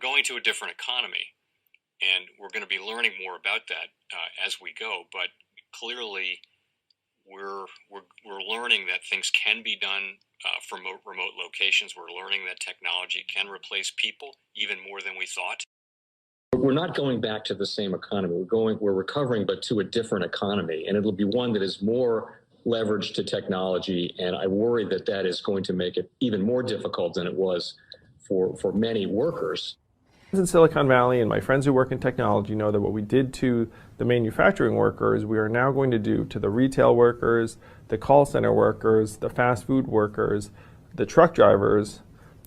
going to a different economy, and we're going to be learning more about that as we go. But clearly, we're learning that things can be done from remote locations. We're learning that technology can replace people even more than we thought. We're not going back to the same economy. We're recovering, but to a different economy, and it'll be one that is more leveraged to technology. And I worry that that is going to make it even more difficult than it was for many workers. In Silicon Valley, and my friends who work in technology know that what we did to the manufacturing workers, we are now going to do to the retail workers, the call center workers, the fast food workers, the truck drivers,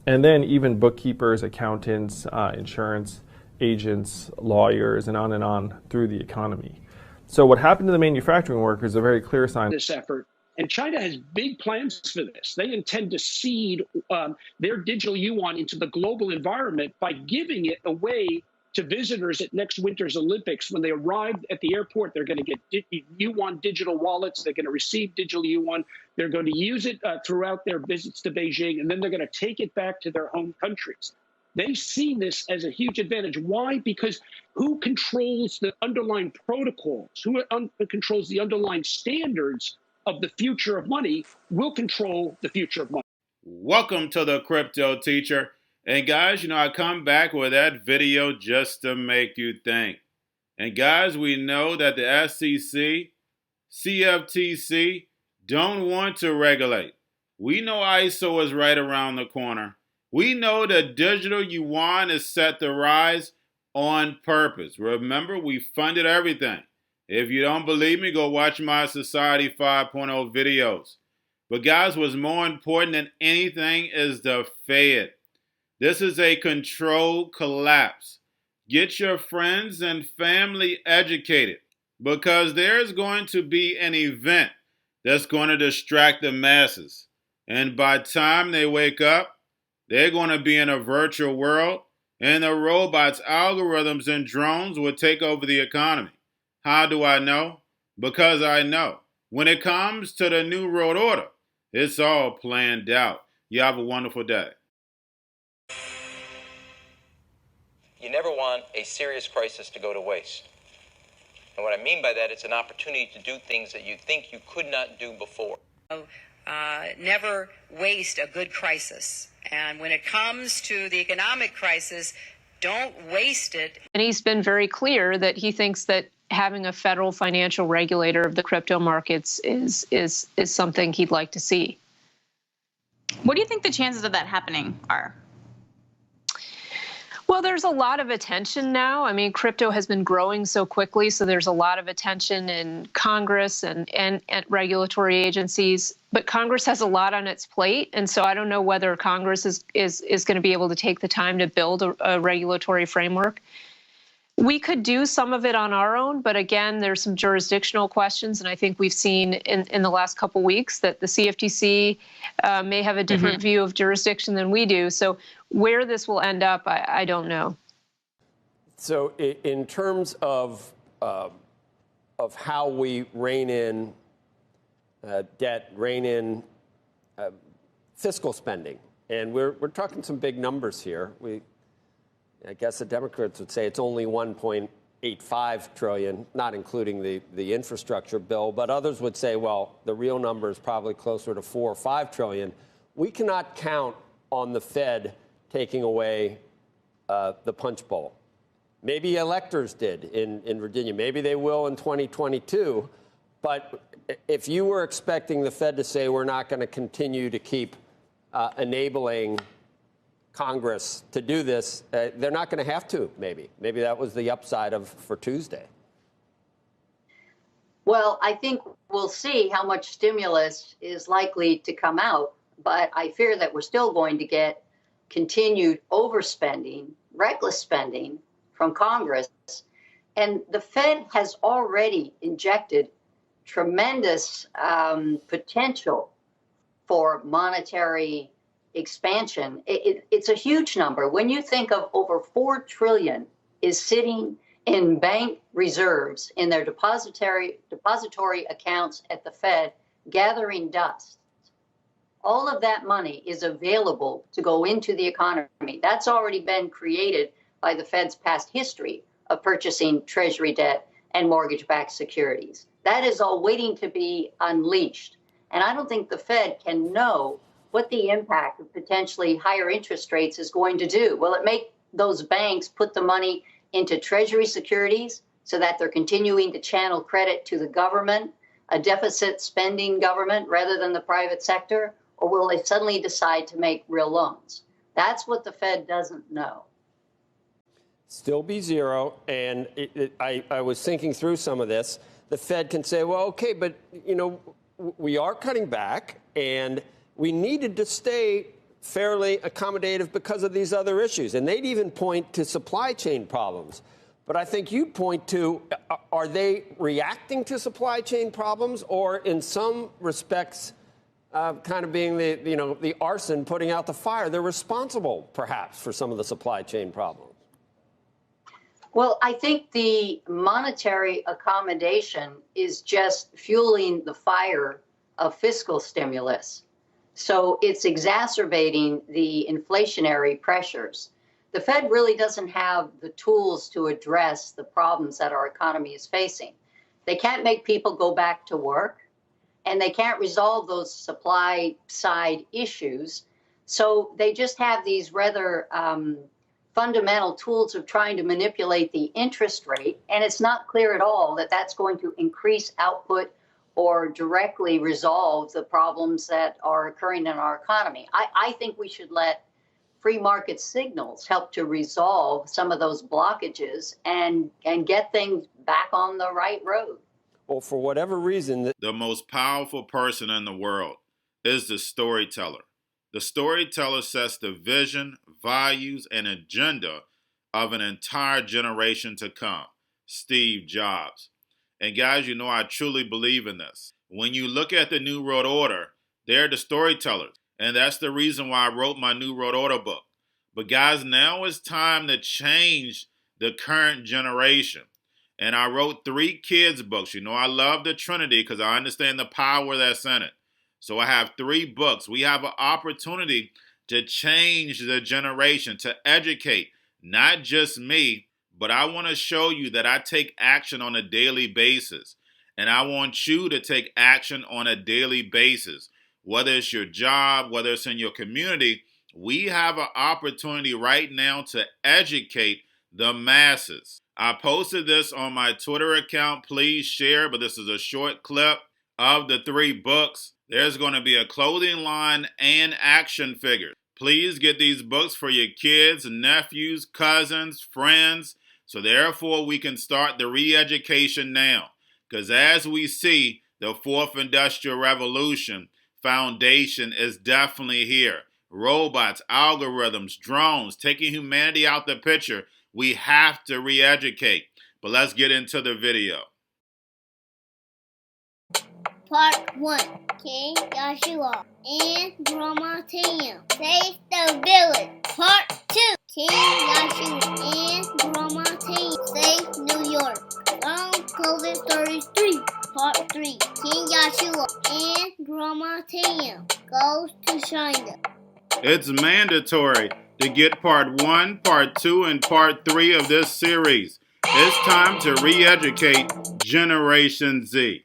and then even bookkeepers, accountants, insurance agents, lawyers, and on through the economy. So what happened to the manufacturing workers is a very clear sign. This effort, and China has big plans for this. They intend to seed their digital yuan into the global environment by giving it away to visitors at next winter's Olympics. When they arrive at the airport, they're going to get yuan digital wallets. They're going to receive digital yuan. They're going to use it throughout their visits to Beijing, and then they're going to take it back to their home countries. They see this as a huge advantage. Why? Because who controls the underlying protocols, who controls the underlying standards of the future of money will control the future of money. Welcome to the Crypto Teacher. And guys, I come back with that video just to make you think. And guys, we know that the SEC, CFTC don't want to regulate. We know ISO is right around the corner. We know that digital yuan is set to rise on purpose. Remember, we funded everything. If you don't believe me, go watch my Society 5.0 videos. But guys, what's more important than anything is the Fed. This is a controlled collapse. Get your friends and family educated because there's going to be an event that's going to distract the masses. And by the time they wake up, they're going to be in a virtual world, and the robots, algorithms, and drones will take over the economy. How do I know? Because I know. When it comes to the New World Order, it's all planned out. You have a wonderful day. You never want a serious crisis to go to waste. And what I mean by that, it's an opportunity to do things that you think you could not do before. Never waste a good crisis. And when it comes to the economic crisis, don't waste it. And he's been very clear that he thinks that having a federal financial regulator of the crypto markets is something he'd like to see. What do you think the chances of that happening are? Well, there's a lot of attention now. I mean, crypto has been growing so quickly, so there's a lot of attention in Congress and regulatory agencies. But Congress has a lot on its plate, and so I don't know whether Congress is going to be able to take the time to build a regulatory framework. We could do some of it on our own, but again, there's some jurisdictional questions, and I think we've seen in the last couple weeks that the CFTC may have a different view of jurisdiction than we do. So where this will end up, I don't know. So in terms of how we rein in debt, rein in fiscal spending, and we're talking some big numbers here. I guess the Democrats would say it's only $1.85 trillion, not including the infrastructure bill. But others would say, well, the real number is probably closer to $4 or $5 trillion. We cannot count on the Fed taking away the punch bowl. Maybe electors did in Virginia. Maybe they will in 2022. But if you were expecting the Fed to say we're not going to continue to keep enabling Congress to do this, they're not going to have to, maybe. Maybe that was the upside for Tuesday. Well, I think we'll see how much stimulus is likely to come out, but I fear that we're still going to get continued overspending, reckless spending from Congress. And the Fed has already injected tremendous potential for monetary expansion. It's a huge number. When you think of over $4 trillion is sitting in bank reserves in their depository accounts at the Fed, gathering dust. All of that money is available to go into the economy. That's already been created by the Fed's past history of purchasing Treasury debt and mortgage-backed securities. That is all waiting to be unleashed. And I don't think the Fed can know what the impact of potentially higher interest rates is going to do. Will it make those banks put the money into Treasury securities so that they're continuing to channel credit to the government, a deficit spending government rather than the private sector? Or will they suddenly decide to make real loans? That's what the Fed doesn't know. Still be zero. And I was thinking through some of this. The Fed can say, well, okay, but, we are cutting back and we needed to stay fairly accommodative because of these other issues. And they'd even point to supply chain problems. But I think you'd point to, are they reacting to supply chain problems or in some respects kind of being the arson putting out the fire? They're responsible, perhaps, for some of the supply chain problems. Well, I think the monetary accommodation is just fueling the fire of fiscal stimulus. So it's exacerbating the inflationary pressures. The Fed really doesn't have the tools to address the problems that our economy is facing. They can't make people go back to work, and they can't resolve those supply side issues. So they just have these rather fundamental tools of trying to manipulate the interest rate. And it's not clear at all that that's going to increase output or directly resolve the problems that are occurring in our economy. I think we should let free market signals help to resolve some of those blockages and get things back on the right road. Well, for whatever reason, the most powerful person in the world is the storyteller. The storyteller sets the vision, values, and agenda of an entire generation to come. Steve Jobs. And guys, I truly believe in this. When you look at the New World Order, they're the storytellers. And that's the reason why I wrote my New World Order book. But guys, now it's time to change the current generation. And I wrote 3 kids' books. I love the Trinity because I understand the power that's in it. So I have 3 books. We have an opportunity to change the generation, to educate, not just me, but I want to show you that I take action on a daily basis. And I want you to take action on a daily basis. Whether it's your job, whether it's in your community, we have an opportunity right now to educate the masses. I posted this on my Twitter account. Please share, but this is a short clip of the 3 books. There's going to be a clothing line and action figures. Please get these books for your kids, nephews, cousins, friends, so therefore we can start the re-education now. Because as we see, the 4th Industrial Revolution foundation is definitely here. Robots, algorithms, drones, taking humanity out the picture. We have to re-educate. But let's get into the video. Part 1. King Joshua and Grandma Tam save the village. Part 2. King Joshua and Grandma Tam save New York. From COVID Stories 3. Part 3. King Joshua and Grandma Tam goes to China. It's mandatory to get part 1, part 2, and part 3 of this series. It's time to re-educate Generation Z.